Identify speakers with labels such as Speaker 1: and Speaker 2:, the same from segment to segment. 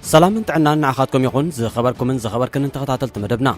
Speaker 1: سلام انتعنا نعخاتكم يخون زخبركم زخبركن انتخطاتلت مدبنا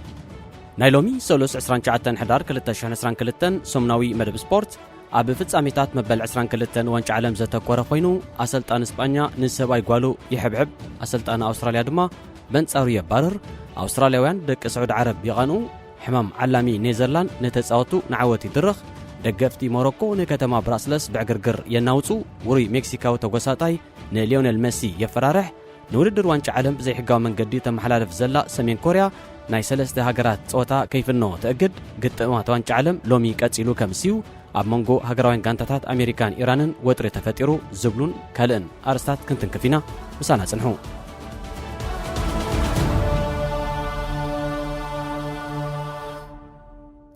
Speaker 1: نايلومي سولوس 29 حدار 2022 سمناوي مدب سبورت اب فصاميتات مبل 22 وانጭ عالم زتكوره خوينو اسلطان اسبانيا نسباي غالو يحبحب اسلطان استراليا دما بنصارو يبارر استرالياوያን دق سعود عرب يغانو حمام علامي نيزرلاند نتصاوتو نعوتي درخ دغفتي موروكو نكتما براسلس بعغرغر يناوصو وري مكسيكو توغساطاي نليونيل ميسي يفرارح نودر وانጭ عالم بزي حقاو منقدي تمحلالف زلا سمين كوريا ناي سلسته هاجرات صوتا كيفنو تأجد قطمات وانጭ عالم لومي قصيلو كمسيو اب مونغو هاجراوين غانتاتات امريكان ايرانن وطري تفطيرو زبلون كالن ارستات كنتن كفينا مسانا صنحو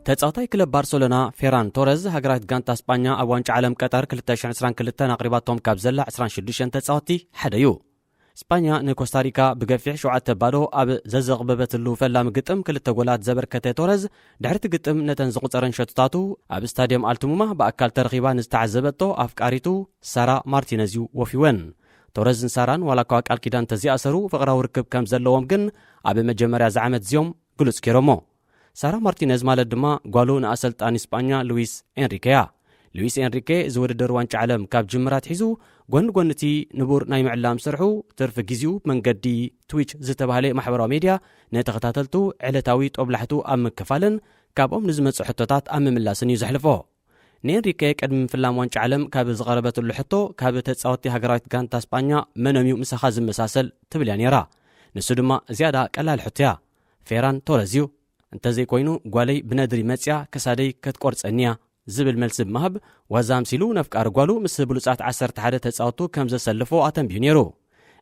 Speaker 1: تتصاوتاي كلب بارسلونا فيران توريز هاجرات غانتا اسبانيا اب وانጭ عالم قطر 2022 اقرباتهم كاب زلا 26 تتصاوتي حديو اسبانيا نكوستاريكا بغفيح شوعته بادو اب ززغببتلو فلام قطم كلتا غولات زبركته تورز دحرت قطم نتن زقصرن شتتاتو اب ستاديوم التموما باكال ترخيبا نستعزبتو افقاريتو سارا مارتينيزيو وفيون تورز ساران ولا كاك الكيدان تزياسرو فقراو ركب كم زلوهم جن اب مجمريا زعمت زيوم غلوس كيرومو سارا مارتينيز مالت دما غالو ناسلطان اسبانيا لويس انريكي زوددر وانጭ عالم كاب جمرات حيزو غونتي نبور ناي معلام سرحو ترف غيزيو منقدي تويتش زتبهالي محبراو ميديا نتخاتلتو علتاوي طبلحتو ام كفالن كابهم نزمت حطوتات ام ملاسن يزحلفو نينريكي قدم فلام وانጭ عالم كاب زغربتلو حطو كاب تصاوتي هاجراويت غانتا اسبانيا منميو مسخا زمساسل تبليانيرا نسو دما زياده قلال حطيا فيران تورزيو انت زي كوينو غالي بندري مصيا كسادي كتقرصنيا زبل ملسب مهب وزام سيلو نفقار غالو مس بلوصات 11 تصاوتو كم زسلفو اتم بيونيرو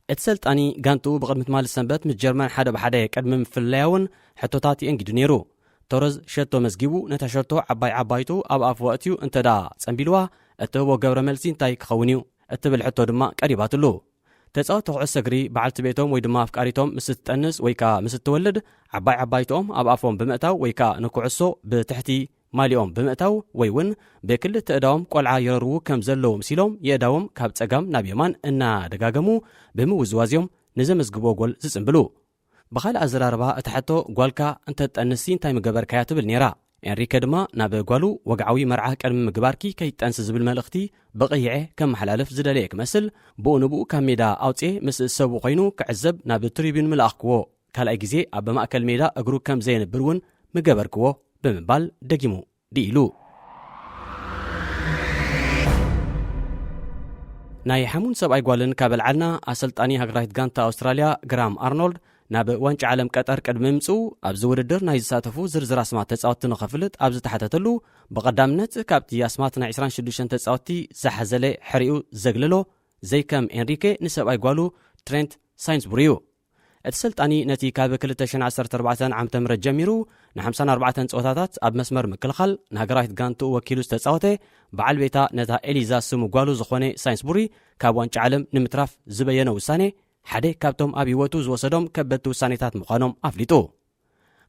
Speaker 1: اتسلطاني غانتو بقدمت مال السنبت من جرمن حدا بحدا قدم فلايون حطوتاتي انغدو نيرو تورز شتو مسغيبو نتاشرتو عبايتو اب اف وقتيو انتدا صنبيلوا اتبو غبر ملسين تاي خونيو اتبل حطو دما قريباتلو تصاوتو عسغري بعلت بيتهم وي دما افقاريتهم مستنس ويكا مستولد عبايتهم اب افهم بمقتاو ويكا نكعسو بتحتي ماليوم بمقتاو ويون بكل تقداوم قلعا يررو كم زلوم سيلوم يداوم كاب صقام ناب يمان انا دغاغمو بموزوازيوم نزمزغبو غول زصنبلو بخال ازراربا اتحتو غولكا انت تنسين تايم غبركا تبل نيرا انريكا دما ناب غولو وقعوي مرعه قدم مغباركي كيتانس زبل ملختي بقيعه كم حلالف زدليك مسل بونبو كميدا اوصي مس سبو خينو كعزب ناب تريبين ملاخكو كالاي غزي اب ماكل ميدا اغرو كم زين برون مغبركو بمبال دقيمو ديلو ناي حمون سباي غوالن كابلعلنا اسلطاني هاجرايت غانتا استراليا جرام ارنولد ناب وانጭ عالم قطر قدم ممصو ابز وددر ناي زساتفو زرزر اسمات تصاوت نخفلت ابز تحتتلو بقدامنت كابتي اسماتنا 26 تصاوتي زحزله حريو زغللو زي كم انريكي نسباي غوالو ترينت ساينسبوريو اتسلطاني نتي كاب 2014 عام تمر جميرو ن54 صوتاتات اب مسمر مكلخل نهاجرايت غانتو وكيلو استصاوته بعل بيتا نتا اليزا سمو غالو زخونه ساينسبوري كاب وانጭ عالم نمتراف زبينه وسانه حده كابتوم ابي وتو زوسدوم كبت وسانيتات مخانوم افليتو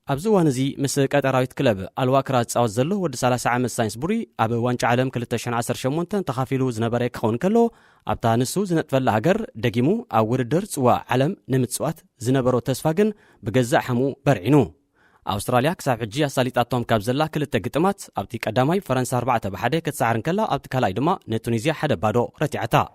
Speaker 1: ابزوانزي مس قطراويت كلب الواكرا تصاوت زلو ود 30 عام ساينسبوري اب وانጭ عالم 2018 تخافيلو زنبره كون كلو ابتا نسو زنطفل هاجر دقيمو او ودر صوا عالم نمتصوات زنبرو تسفاغن بغزا حمو برعينو استراليا كساب حجي ساليطاتهم كابزلا كلته قطمات ابتي قداماي فرنسا 4 بحده كتصعرن كلا ابت كلاي دما نتونيزيا حدا بادو رتيعتا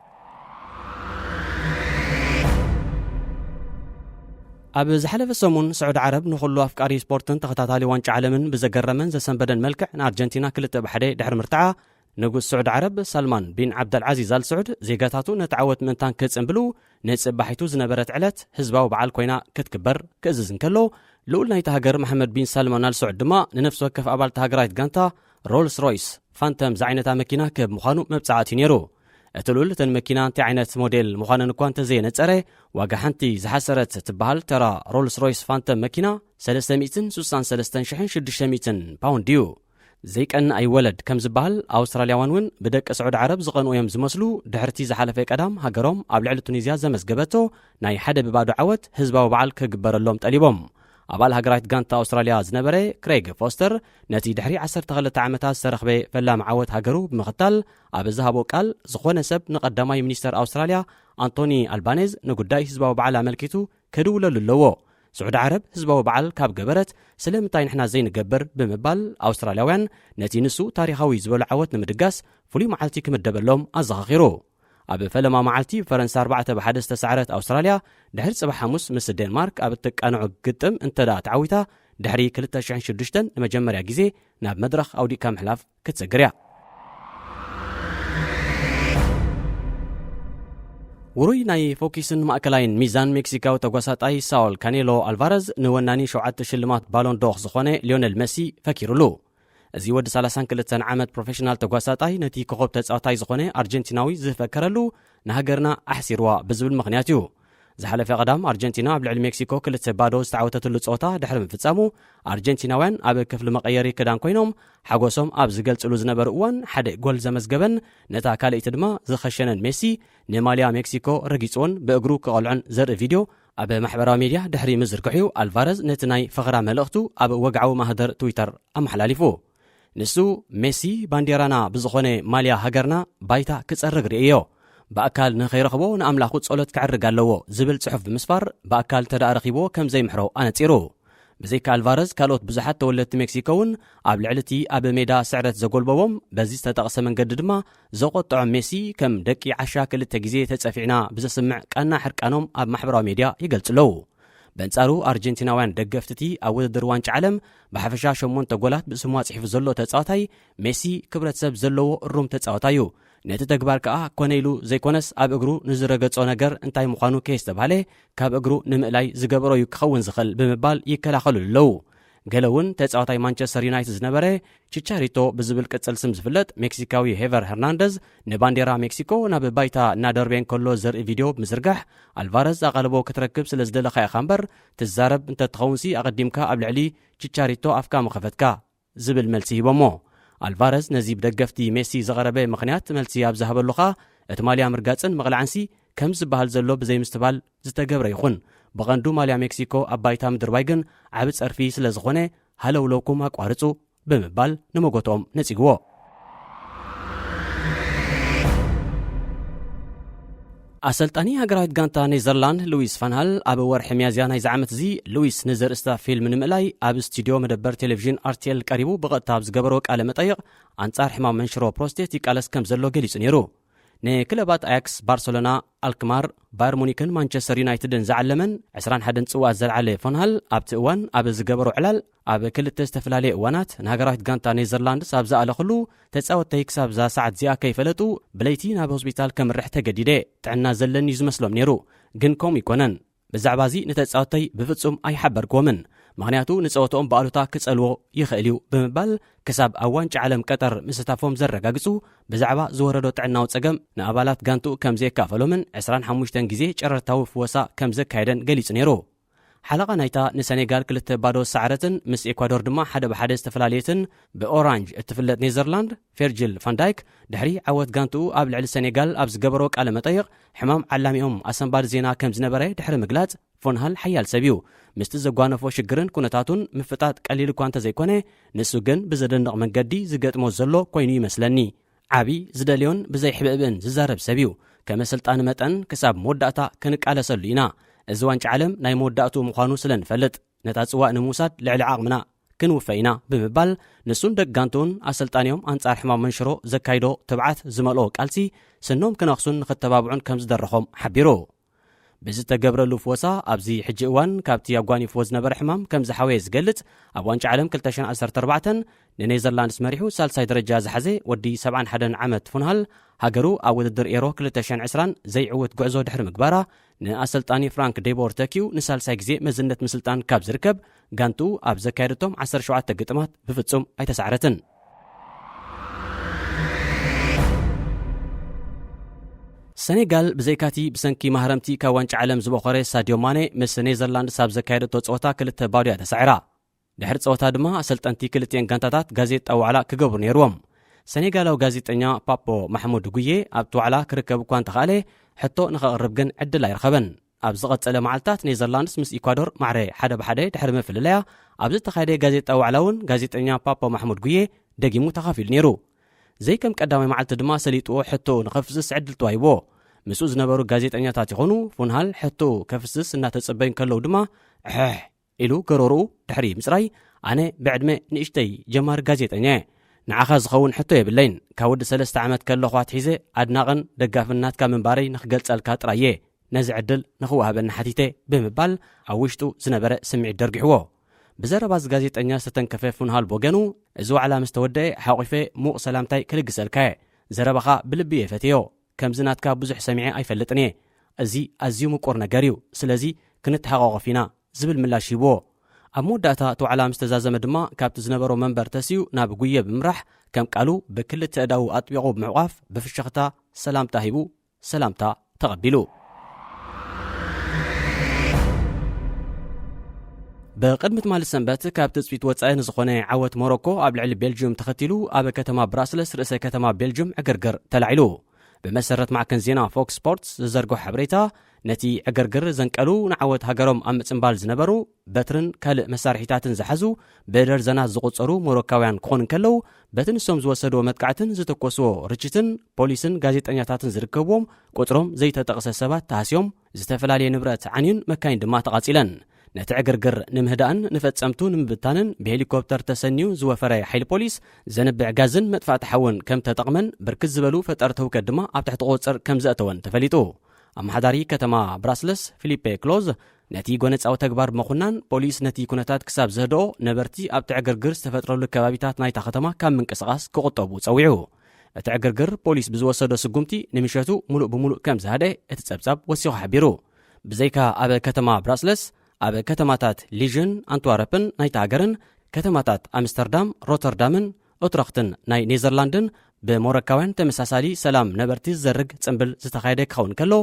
Speaker 1: اب زحلف سمون سعود عرب نخلو افكاري سبورتن تخاتالي وانጭ عالمن بزغرمن زسنبدن ملكع ارجنتينا كلته بحده دحر مرتعه نغوس سعود عرب سلمان بن عبد العزيز ال سعود زيغاتاتو نتعوت منتان كصنبلو نصبحيتو زنبرت علت حزباو بعال كوينا كتكبر كاززن كلو لول نايت هاجر محمد بن سلمان ال سعود دما ننفس وكف ابال هاجرايت غانتا رولز رويس فانتوم زعينتا ماكينه كب مخانو مبصعاتي نيرو اتلول تن ماكينه انت عينت موديل مخانن كوانت زين صره واغا حنتي زحسرت تبهال ترى رولز رويس فانتوم ماكينه 363,600 باوند ديو زي كان اي ولد كم زبال استرالياوان ون بدك سعود عرب زقنو يم زمسلو دحرتي زحلفه قدام هاجروم اب لعل تونيزيا زمزغبتو ناي حدا ببادو عوت حزباو بعل كغبرلوم طليبوم أبال هجرات غانتا أستراليا زنبري كريغ فوستر نتي دحري 12 عامታት سرخبي فلا معوت هاجرو بمختال أب زهبو قال زخونه سب نقدماي منيستر أستراليا أنتوني ألبانيز نقداي حزباو بعل ملكيتو كدولو للو سعود عرب حزباو بعل كاب جبرت سلامتاي نحنا زي نجبر بمبال أسترالياوያን نتي نسو تاريخاوي زبل عوت نمدقاس فلي معلتي كمدبلهم أزغخيرو أب فلما معلتي فرنسا 4 بحدث تسعرت أستراليا دحر صباح حمص مس الدنمارك أب تقانعو قطم انتدا تعويتا دحري 2006 نمجمريا غيزي ناب مدرخ أودي كام حلاف كتسقريا وروي ناي فوكيسن ماكلاين ميزان مكسيكاو تغوساطاي ساول كانيلو الفارز نوناني شوعت شلمات بالون دوغ زخونه ليونيل ميسي فكيرلو እዚ ወዲ 32 ዓመት ፕሮፌሽናል ተጓሳጣይ ነቲ ኮኸብ ተጻዋታይ ዝኾነ ኣርጀንቲናዊ ዝፈከረሉ ንሃገርና ኣሕሲርዋ ብዝብል ምኽንያት እዩ ዝሓለፈ ቀዳም ኣርጀንቲና ኣብ ልዕሊ ሜክሲኮ 2-0 ዝተዓወተትሉ ጸወታ ድሕሪ ምፍጻሙ ኣርጀንቲናውያን ኣብ ክፍሊ መቐየሪ ክዳን ኮይኖም ሓጎሶም ኣብ ዝገልጽሉ ዝነበሩ እዋን ሓደ ጎል ዘመዝገበን ነታ ካልእቲ ድማ ዝኸሸነን ሜሲ ንማልያ ሜክሲኮ ረጊጽዎን ብእግሩ ክቐልዑን ዘርኢ ቪድዮ ኣብ ማሕበራዊ ሚድያ ድሕሪ ምዝርግሑ ኣልቫረዝ ነቲ ናይ ፈኽራ መልእኽቱ ኣብ ወግዓዊ ማህደር ትዊተር ኣመሓላሊፉ ንሱ ሜሲ ባንዴራና ብዝኾነ ማልያ ሃገርና ባይታ ክጸርግ ርእዮ በአካል ንኸይረኽቦ ንኣምላኹ ጸሎት ክዕርግ ኣለዎ ዝብል ጽሑፍ ብምስፋር በአካል ተዳረኺቦ ከም ዘይምሕሮ ኣነጺሩ ብዘይካ ኣልቫረዝ ካልኦት ብዙሓት ተወለድቲ ሜክሲኮውን ኣብ ልዕልቲ ኣብ ሜዳ ስዕረት ዘጎልበቦም በዚ ዝተጠቕሰ መንገዲ ድማ ዘቆጥዖ ሜሲ ከም ደቂ ዓሻ ክልተ ግዜ ተጸፊዕና ብዘስምዕ ቃና ሕርቃኖም ኣብ ማሕበራዊ ሚድያ ይገልጽለው በንጻሩ ኣርጀንቲናውያን ደገፍትቲ ኣብ ውድድር ዋንጫ ዓለም ብሓፈሻ 8 ጎላት ብስሙ ጽሒፉ ዘሎ ተጻዋታይ ሜሲ ክብረት ሰብ ዘለዎ እሩም ተጻዋታዩ ነቲ ተግባር ከዓ ኮነይሉ ዘይኮነስ ኣብ እግሩ ንዝረገጾ ነገር እንታይ ምዃኑ ከይስተባሃለ ካብ እግሩ ንምእላይ ዝገበሮ እዩ ክኸውን ዝኽእል ብምባል ይከላኸሉ ኣለዉ ገለውን ተጻዋታይ ማንቸስተር ዩናይትድ ዝነበረ ቺቻሪቶ ብዝብል ቅጽል ስም ዝፍለጥ ሜክሲካዊ ሄቨር ሄርናንደዝ ንባንዴራ ሜክሲኮ ናብ ባይታ እናደርቤን ከሎ ዘርኢ ቪድዮ ብምዝርጋሕ ኣልቫረዝ ኣቐልቦ ክትረክብ ስለ ዝደለኻ ኢኻ እምበር ትዛረብ እንተትኸውንሲ ኣቐዲምካ ኣብ ልዕሊ ቺቻሪቶ ኣፍካ መኸፈትካ ዝብል መልሲ ሂቦሞ ኣልቫረዝ ነዚ ብደገፍቲ ሜሲ ዘቐረበ ምኽንያት መልሲ ኣብ ዝሃበሉኻ እቲ ማልያ ምርጋፅን መቕላዕንሲ ከም ዝበሃል ዘሎ ብዘይምስትባል ዝተገብረ ይኹን بغندو ماليا مكسيكو أبايتا مدربايغن عبد صرفي سلازخونه هلو لوكم أقوارتو بمبال نموغوتوم نتيقوو أسلطاني هاجرايت غانتا نيزرلاند لويس فانهال أبو ورح ميازيان هاي زعمت زي لويس نزر استا فيلم نملاي أب استوديو مدبر تلفزيون RTL قريبو بغطاب زقبروك على مطايق أنصار حمام منشرو بروستيتيك على سكم زلو قليس نيرو نكلبات اكس بارسلونا الكمار بايرن مونيكن مانشستر يونايتدن زعلمن 21 ጽዋ ዘልዓለ ፎንሃል ኣብቲ እዋን ኣብ ዝገበሩ ዕላል ኣብ ክልተ ዝተፈላለዩ እዋናት ንሃገራዊት ጋንታ ኔዘርላንድስ ኣብ ዝኣለኽሉ ተጻወተይ ክሳብ ዛ ሰዓት እዚኣ ከይፈለጡ ብለይቲ ናብ ሆስፒታል ከምርሕ ተገዲደ ጥዕና ዘለኒ ዝመስሎም ነይሩ ግን ከም ይኮነን ብዛዕባ እዚ ንተጻወተይ ብፍጹም ኣይሓበርክዎምን ምክንያቱ ንጸወቶኦም በኣሉታ ክጸልዎ ይኽእል እዩ ብምባል ክሳብ ኣብ ዋንጫ ዓለም ቀጠር ምስታፎም ዘረጋግጹ ብዛዕባ ዝወረዶ ጥዕናዊ ጸገም ንኣባላት ጋንቱ ከም ዘካፈሎምን 25 ግዜ ጨረርታዊ ፍወሳ ከም ዘካየደን ገሊጹ ነይሩ ሓለቓ ናይታ ንሰኔጋል 2-0 ሰዓረትን ምስ ኤኳዶር ድማ 1-1 ዝተፈላለየትን ብኦራንጅ እትፍለጥ ኔዘርላንድ ፌርጅል ፋንዳይክ ድሕሪ ዓወት ጋንቱ ኣብ ልዕሊ ሰኔጋል ኣብ ዝገበሮ ቃለ መጠይቕ ሕማም ዓላሚኦም ኣሰንባድ ዜና ከም ዝነበረ ድሕሪ ምግላጽ ፎንሃል ሓያል ሰብ እዩ ምስቲ ዘጓነፎ ሽግርን ኩነታቱን ምፍጣጥ ቀሊል እኳ እንተዘይኮነ ንሱ ግን ብዘደንቕ መንገዲ ዝገጥሞ ዘሎ ኮይኑ ይመስለኒ ዓቢ ዝደልዮን ብዘይሕብእብን ዝዛረብ ሰብ እዩ ከመሰልጣን መጠን ክሳብ መወዳእታ ክንቃለሰሉ ኢና እዚ ዋንጫ ዓለም ናይ መወዳእቱ ምዃኑ ስለንፈልጥ ነታ ጽዋእ ንምውሳድ ልዕሊ ዓቕምና ክንውፈይና ብምባል ንሱን ደጋንቱን ኣሰልጣንዮም ኣንጻር ሕማም መንሽሮ ዘካይዶ ትብዓት ዝመልኦ ቃልሲ ስኖም ክነኽሱን ንኽተባብዑን ከም ዝደረኾም ሓቢሩ ብዝተገብረሉ ፍወሳ ኣብዚ ሕጂ እዋን ካብቲ ኣጓኒፍዎ ዝነበረ ሕማም ከም ዝሓወየ ዝገልጽ ኣብ ዋንጫ ዓለም 2014 ንኔዘርላንድስ መሪሑ ሳልሳይ ደረጃ ዝሓዘ ወዲ 71 ዓመት ፉንሃል ሃገሩ ኣብ ውድድር ኤሮ 2020 ዘይዕውት ጉዕዞ ድሕሪ ምግባራ ንኣሰልጣኒ ፍራንክ ዴቦር ተኪዩ ንሳልሳይ ግዜ መዝነት ምስልጣን ካብ ዝርከብ ጋንቱ ኣብ ዘካየደቶም 17 ግጥማት ብፍጹም ኣይተሳዕረትን ሰኔጋል ብዘይካቲ ብሰንኪ ማህረምቲ ካብ ዋንጫ ዓለም ዝበኾረ ሳዲዮ ማኔ ምስ ኔዘርላንድስ ኣብ ዘካየደቶ ጸወታ 2-0 ተሳዒራ ድሕሪ ጸወታ ድማ ኣሰልጠንቲ ክልቲአን ጋንታታት ጋዜጣ ዋዕላ ክገብሩ ነይሮም ሰኔጋላዊ ጋዜጠኛ ፓፖ ማሕሙድ ጉዬ ኣብቲ ዋዕላ ክርከብ እኳ እንተኻእለ ሕቶ ንኸቕርብ ግን ዕድል ኣይረኸበን ኣብ ዝቐጸለ መዓልታት ኔዘርላንድስ ምስ ኢኳዶር ማዕረ ሓደ ብሓደ ድሕሪ መፍለለያ ኣብ ዝተኻየደ ጋዜጣ ዋዕላውን ጋዜጠኛ ፓፓ ማሕሙድ ጉዬ ደጊሙ ተኻፊሉ ነይሩ። ዘይከም ቀዳማይ መዓልቲ ድማ ሰሊጥዎ ሕቶኡ ንኸፍስስ ዕድል ተዋሂቦ። ምስኡ ዝነበሩ ጋዜጠኛታት ይኾኑ ፉንሃል ሕቶኡ ከፍስስ እናተጸበዩ ከለዉ ድማ ሕሕ ኢሉ ገረርኡ ድሕሪ ምጽራይ ኣነ ብዕድመ ንእሽተይ ጀማሪ ጋዜጠኛ ንዓኻ ዝኸውን ሕቶ የብለይን ካብ ወዲ 3 ዓመት ከለኹ ኣትሒዘ ኣድናቕን ደጋፍናትካ ምንባረይ ንኽገልጸልካ ጥራየ ነዚ ዕድል ንኽወሃበኒ ሓቲተ ብምባል ኣብ ውሽጡ ዝነበረ ስምዒት ደርጊሕዎ። ብዘረባ ጋዜጠኛ ዝተተንከፈ ፉንሃል ቦገኑ እዚ ዋዕላ ምስ ተወደአ ሓቂፈ ሙቕ ሰላምታይ ክልግሰልካ ዘረባኻ ብልቢ የፈትዮ ከምዚ ናትካ ብዙሕ ሰሚዐ ኣይፈልጥን እየ እዚ ኣዝዩ ምቁር ነገር እዩ ስለዚ ክንተሓቋቐፍ ኢና ዝብል ምላሽ ሂብዎ። ኣብ መወዳእታ እቲ ዋዕላ ምስ ተዛዘመ ድማ ካብቲ ዝነበሮ መንበር ተስዩ ናብ ጉየ ብምራሕ ከም ቃሉ ብክልተ ኣእዳዉ ኣጥቢቑ ብምዕቋፍ ብፍሽኽታ ሰላምታ ሂቡ ሰላምታ ተቐቢሉ። بقدمة مال السنبات كاب تسويت وصاين زخونه عوت موروكو ኣብ ልዕሊ ቤልጅየም ተኸቲሉ ኣብ ከተማ ብራስለስ ርእሰ ከተማ ቤልጅየም ዕግርግር ተላዒሉ بمسرت معكن زينا فوكس سبورتس زرقو حبريتا نتي عقرقر زنقلو نعوت هاجرهم أم تنبال زنبرو بترن كال مسارحيتاتن زحزو بدر زناز زقصرو موروكاويان كون كلو بتن سومز وسدو متقعتن زتكوسو رجتن بوليسن غازيطنياتاتن زركبوم قطروم زي تتقسى سبات تاسيوم زتفلالي نبرات عنين مكاين دما تقاتيلن نتي عقرقر نمهدان نفتصمتو نمبتانن بهليكوبتر تسنيو زوفراي حيل بوليس زنبع غازن مدفع تحون كم تتقمن بركز زبلو فترتو كدما اب تحت قوصر كم زاتون تفليتو ام حداري كتما براسلس فيليبي كلوز نتي غونص او تግባር مخنان بوليس نتي كونتات كساب زهدو نبرتي اب تعغرغر استفطرلو كبابيتات نايتا ختما كم منقسقاس كقطبو صويعو اتعغرغر بوليس بزوسدو سغمتي نمشتو ملو بملو كم زهده اتصبصب وسيو حبيرو بزيكا اب كتما براسلس اب كتماتات ليجن انتواربن نايتا هاجرن كتماتات امستردام روتردامن اوتراختن ناي نيزرلاندن بموروكاوያን ተመሳሳሊ ሰላም ነበርቲ ዘርግ ጽምብል ዝተኻየደ ክኸውን ከሎ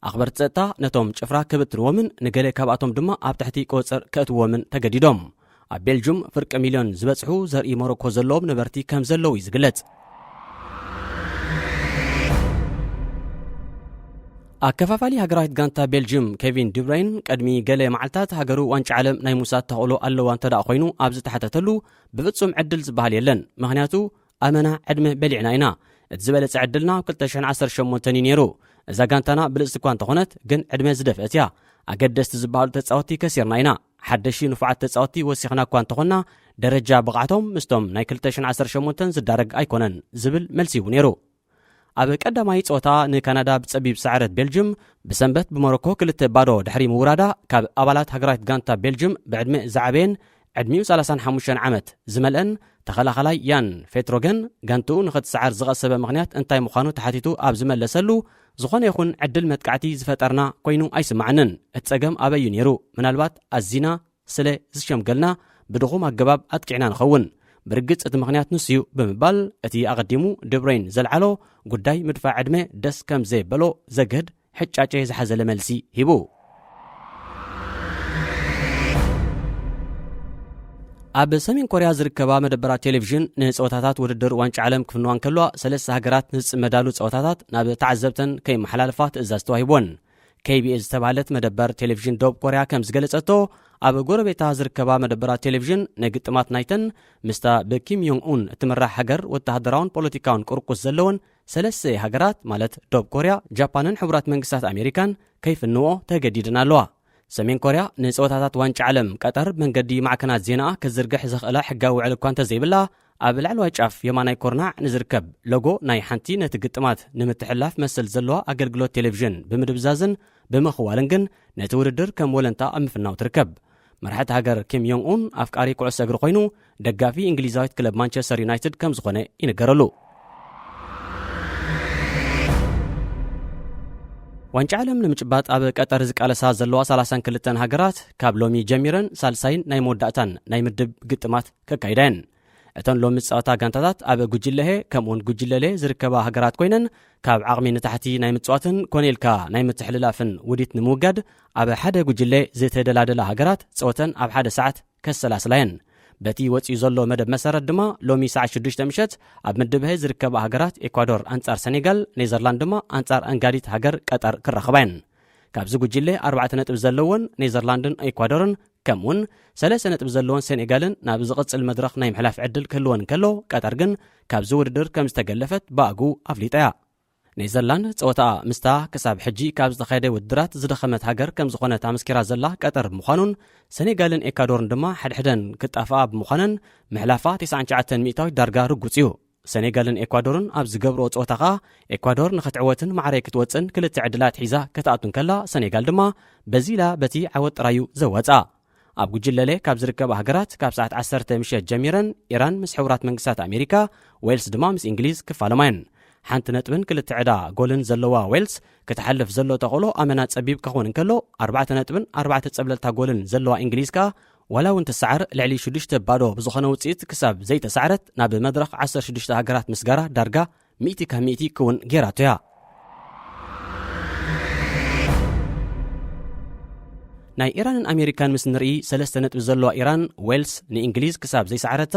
Speaker 1: ኣኽበርቲ ጸጥታ ነቶም ጭፍራ ክብትርዎምን ንገለ ካብኣቶም ድማ ኣብ ትሕቲ ቆጽር ከእትዎምን ተገዲዶም ኣብ ቤልጅየም ፍርቂ ሚልዮን ዝበጽሑ ዘርኢ ሞሮኮ ዘለዎም ነበርቲ ከም ዘለዉ ይዝግለጽ። ኣከፋፋሊ ሃገራት ጋንታ ቤልጅየም ኬቪን ዲብራይን ቀድሚ ገለ መዓልታት ሃገሩ ዋንጫ ዓለም ናይ ሙሳት ተኽእሎ ኣለዋ እንተዳ ኮይኑ ኣብ ዝተሓተተሉ ብፍጹም ዕድል ዝበሃል የለን ምክንያቱ ኣመና ዕድመ በሊዕና ኢና እትዝበለጸ ዕድልና 2018 ነይሩ እዛ ጋንታና ብልጽቲ እኳ እንተኾነት ግን ዕድመ ዝደፍአት እያ ኣገደስቲ ዝበሃሉ ተጻወቲ ከሲርና ኢና ሓደሽ ንፉዓት ተጻወቲ ወሲኽና እኳ እንተኾና ደረጃ ብቕዓቶም ምስቶም ናይ 2018 ዝዳረግ ኣይኮነን ዝብል መልሲ ይቡ ነይሩ። ኣብ ቀዳማይ ጾታ ንካናዳ ብጸቢብ ሰዓረት ቤልጅየም ብሰንበት ብሞሮኮ 2-0 ድሕሪ ምውራዳ ካብ ኣባላት ሃገራት ጋንታ ቤልጅየም ብዕድመ ዝዓበየን ዕድሚኡ 35 ዓመት ዝመልአን ተኸላኸላይ ያን ፌትሮገን ጋንትኡ ንኽትሰዓር ዝቐሰበ ምኽንያት እንታይ ምዃኑ ተሓቲቱ ኣብ ዝመለሰሉ ዝኾነ ይኹን ዕድል መጥቃዕቲ ዝፈጠርና ኮይኑ ኣይስማዕንን እቲ ጸገም ኣበዩ ነይሩ ምናልባት ኣዚና ስለ ዝሸምገልና ብድኹም ኣገባብ ኣጥቂዕና ንኸውን ብርግጽ እቲ ምኽንያት ንሱ እዩ ብምባል እቲ ኣቐዲሙ ድብረይን ዘልዓሎ ጉዳይ ምድፋዕ ዕድመ ደስ ከም ዘየበሎ ዘግህድ ሕጫጨ ዝሓዘለ መልሲ ሂቡ። ኣብ ሰሜን ኮርያ ዝርከባ መደበራት ቴሌቪዥን ንፀወታታት ውድድር ዋንጫ ዓለም ክፍንዋን ከለዋ ሰለስተ ሃገራት ንዝፅመዳሉ ፀወታታት ናብ ተዓዘብተን ከይመሓላለፋ ትእዛዝ ተዋሂቦን። KBS ዝተባሃለት መደበር ቴሌቪዥን ደቡብ ኮርያ ከም ዝገለጸቶ ኣብ ጎረቤታ ዝርከባ መደበራት ቴሌቪዥን ንግጥማት ናይተን ምስታ ብኪም ዮንግ ኡን እትምራሕ ሃገር ወተሃደራውን ፖለቲካውን ቁርቁስ ዘለወን ሰለስተ ሃገራት ማለት ደቡብ ኮርያ፣ ጃፓንን ሕቡራት መንግስታት ኣሜሪካን ከይፍንዎ ተገዲድን ኣለዋ። ሰሜን ኮርያ ንፀወታታት ዋንጫ ዓለም ቀጠር መንገዲ ማዕከናት ዜና ክዝርግሕ ዝኽእላ ሕጋዊ ውዕል እኳ እንተዘይብላ ኣብ ላዕለዋይ ጫፍ የማናይ ኮርናዕ ንዝርከብ ሎጎ ናይ ሓንቲ ነቲ ግጥማት ንምትሕላፍ መስል ዘለዋ ኣገልግሎት ቴሌቪዥን ብምድብዛዝን ብምኽዋልን ግን ነቲ ውድድር ከም ወለንታ ኣብ ምፍናው ትርከብ። መራሕቲ ሃገር ኪም ዮንግ ኡን ኣፍቃሪ ኩዕሶ እግሪ ኮይኑ ደጋፊ እንግሊዛዊት ክለብ ማንቸስተር ዩናይትድ ከም ዝኾነ ይነገረሉ። ዋንጫ ዓለም ንምጭባጥ ኣብ ቀጠር ዝቃለሳ ዘለዋ 32 ሃገራት ካብ ሎሚ ጀሚረን ሳልሳይን ናይ መወዳእታን ናይ ምድብ ግጥማት ከካይደን እተን ሎሚ ጸወታ ጋንታታት ኣብ ጉጅለሄ ከምኡን ጉጅለሌ ዝርከባ ሃገራት ኮይነን ካብ ዓቕሚ ንታሕቲ ናይ ምጽዋትን ኮኔልካ ናይ ምትሕልላፍን ውዲት ንምውጋድ ኣብ ሓደ ጉጅለ ዝተደላደላ ሃገራት ጸወተን ኣብ ሓደ ሰዓት ከሰላስላየን በቲ ወፂኡ ዘሎ መደብ መሰረት ድማ ሎሚ ሰዓት 6 ምሸት ኣብ ምድብ ሄ ዝርከባ ሃገራት ኤኳዶር አንጻር ሴኔጋል፣ ኔዘርላንድ ድማ አንጻር አንጋዲት ሃገር ቀጠር ክረኸባየን። ካብዚ ጉጅለ 4 ነጥብ ዘለዎን ኔዘርላንድን ኤኳዶርን ከምውን 3 ነጥብ ዘለዎን ሴኔጋልን ናብ ዝቕጽል መድረኽ ናይ ምሕላፍ ዕድል ክህልወን ከሎ ቀጠር ግን ካብዚ ውድድር ከም ዝተገለፈት ባእጉ ኣፍሊጣያ ኔዘርላንድ ፀወታ ምስታ ክሳብ ሕጂ ካብ ዝተኻየደ ውድድራት ዝደኸመት ሃገር ከም ዝኾነት ኣመስኪራ ዘላ ቀጠር ብምዃኑን ሴኔጋልን ኤኳዶርን ድማ ሓድሕደን ክጣፍኣ ብምዃነን ምሕላፋ 99 ሚእታዊ ዳርጋ ርጉፅ እዩ ሴኔጋልን ኤኳዶርን ኣብ ዝገብርኦ ፀወታ ኸኣ ኤኳዶር ንኽትዕወትን ማዕረይ ክትወፅን ክልተ ዕድላት ሒዛ ከተኣቱን ከላ ሴኔጋል ድማ በዚላ በቲ ዓወት ጥራዩ ዘወፃ ኣብ ጉጅለለ ካብ ዝርከባ ሃገራት ካብ ሰዓት 10 ምሸት ጀሚረን ኢራን ምስ ሕቡራት መንግስታት ኣሜሪካ ዌልስ ድማ ምስ እንግሊዝ ክፋለማየን ሓንቲ ነጥብን ክልተ ዕዳ ጎልን ዘለዋ ዌልስ ክትሓልፍ ዘሎ ተኽእሎ ኣመና ፀቢብ ክኸውን እንከሎ 4 ነጥብን 4 ፀብለልታ ጎልን ዘለዋ እንግሊዝ ከዓ ወላ እውን ተሰዓር ልዕሊ 6 ባዶ ብዝኾነ ውፅኢት ክሳብ ዘይተሰዓረት ናብ መድረኽ 16 ሃገራት ምስጋራ ዳርጋ 100 ካብ 100 ክውን ጌራቶ እያ ናይ ኢራንን ኣሜሪካን ምስ ንርኢ 3 ነጥቢ ዘለዋ ኢራን ዌልስ ንእንግሊዝ ክሳብ ዘይሰዓረታ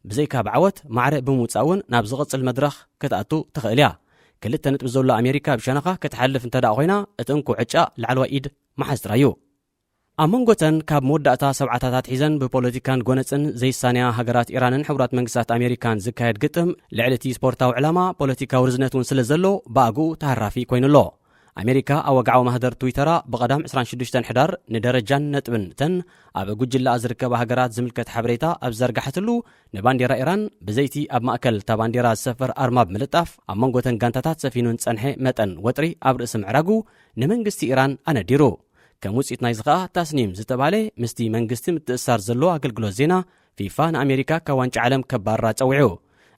Speaker 1: ብዘይካ ብዓወት ማዕረ ብምውፃውን ናብ ዝቕፅል መድረኽ ክትኣቱ ትኽእል እያ 2 ነጥቢ ዘለዋ ኣሜሪካ ብሸነኻ ክትሓልፍ እንተዳ ኮይና እቲ እንኩ ዕጫ ላዕለዋ ኢድ መሓዝ ጥራዩ ኣብ መንጎተን ካብ መወዳእታ ሰብዓታታት ሒዘን ብፖለቲካን ጎነፅን ዘይሳንያ ሃገራት ኢራንን ሕቡራት መንግስታት ኣሜሪካን ዝካየድ ግጥም ልዕሊ እቲ ስፖርታዊ ዕላማ ፖለቲካዊ ርዝነት እውን ስለ ዘሎ ባእጉ ተሃራፊ ኮይኑሎ ኣሜሪካ ኣብ ወግዓዊ ማህደር ትዊተራ ብቐዳም 26 ሕዳር ንደረጃን ነጥብን ተን ኣብ ጉጅላ ዝርከባ ሃገራት ዝምልከት ሓበሬታ ኣብ ዘርጋሕትሉ ንባንዴራ ኢራን ብዘይቲ ኣብ ማእከል እታ ባንዴራ ዝሰፈር ኣርማ ብምልጣፍ ኣብ መንጎተን ጋንታታት ሰፊኑን ፀንሐ መጠን ወጥሪ ኣብ ርእሲ ምዕራጉ ንመንግስቲ ኢራን ኣነዲሩ ከም ውፅኢት ናይ ዝኸኣ ታስኒም ዝተባሃለ ምስቲ መንግስቲ ምትእስሳር ዘለዎ ኣገልግሎት ዜና ፊፋ ንኣሜሪካ ካብ ዋንጫ ዓለም ከባራ ፀዊዑ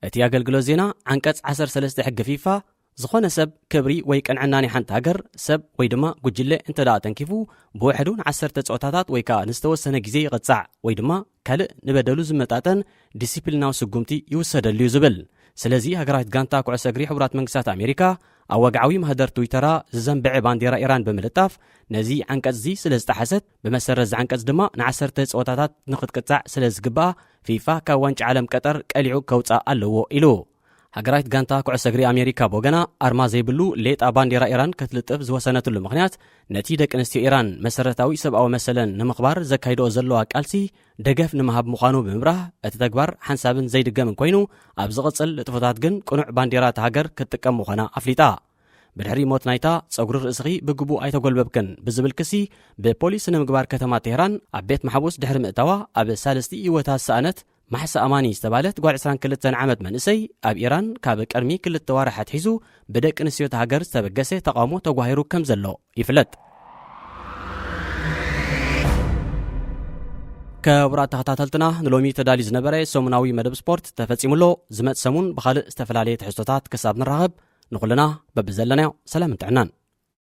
Speaker 1: እቲ ኣገልግሎት ዜና ዓንቀጽ 13 ሕጊ ፊፋ ዝኾነ ሰብ ክብሪ ወይ ቀንዕና ናይ ሓንቲ ሃገር ሰብ ወይ ድማ ጉጅለ እንተዳ ተንኪፉ ብውሕዱ ን10 ፀወታታት ወይ ከዓ ንዝተወሰነ ግዜ ይቕፃዕ ወይ ድማ ካልእ ንበደሉ ዝመጣጠን ዲሲፕሊናዊ ስጉምቲ ይውሰደሉ እዩ ዝብል ስለዚ ሃገራት ጋንታ ኩዕሶ እግሪ ሕቡራት መንግስታት ኣሜሪካ ኣብ ወግዓዊ ማህደር ትዊተራ ዝዘንብዐ ባንዴራ ኢራን ብምልጣፍ ነዚ ዓንቀጽ እዚ ስለ ዝጠሓሰት ብመሰረት ዝዓንቀጽ ድማ ን10 ፀወታታት ንኽትቅፃዕ ስለ ዝግባኣ ፊፋ ካብ ዋንጫ ዓለም ቀጠር ቀሊዑ ከውፃእ ኣለዎ ኢሉ ሃገራት ጋንታ ኩዕሶ እግሪ ኣሜሪካ ብወገና ኣርማ ዘይብሉ ሌጣ ባንዴራ ኢራን ክትልጥፍ ዝወሰነትሉ ምክንያት ነቲ ደቂ ኣንስትዮ ኢራን መሰረታዊ ሰብኣዊ መሰለን ንምኽባር ዘካይድኦ ዘለዋ ቃልሲ ደገፍ ንምሃብ ምዃኑ ብምብራህ እቲ ተግባር ሓንሳብን ዘይድገምን ኮይኑ ኣብ ዝቕፅል እጥፎታት ግን ቁኑዕ ባንዴራ እቲ ሃገር ክትጥቀም ምዃና ኣፍሊጣ ብድሕሪ ሞት ናይታ ፀጉሪ ርእስኺ ብግቡእ ኣይተጎልበብክን ብዝብል ክሲ ብፖሊስ ንምግባር ከተማ ቴህራን ኣብ ቤት ማሕቡስ ድሕሪ ምእታዋ ኣብ ሳለስቲ ህይወታ ዝሰኣነት ማሕሳ ኣማኒ ዝተባለት ጓል 22 ዓመት መንእሰይ ኣብ ኢራን ካብ ቀድሚ 2 ዋርሓት ሒዙ ብደቂ ኣንስትዮ ሃገር ዝተበገሰ ተቃውሞ ተጓሂሩ ከም ዘሎ ይፍለጥ ክቡራት ተኸታተልትና ንሎሚ ተዳልዩ ዝነበረ ሰሙናዊ መደብ ስፖርት ተፈጺሙሎ ዝመጽ ሰሙን ብኻልእ ዝተፈላለየ ትሕዝቶታት ክሳብ ንራኸብ ንኹልና በብዘለናዮ ሰላም እንትዕናን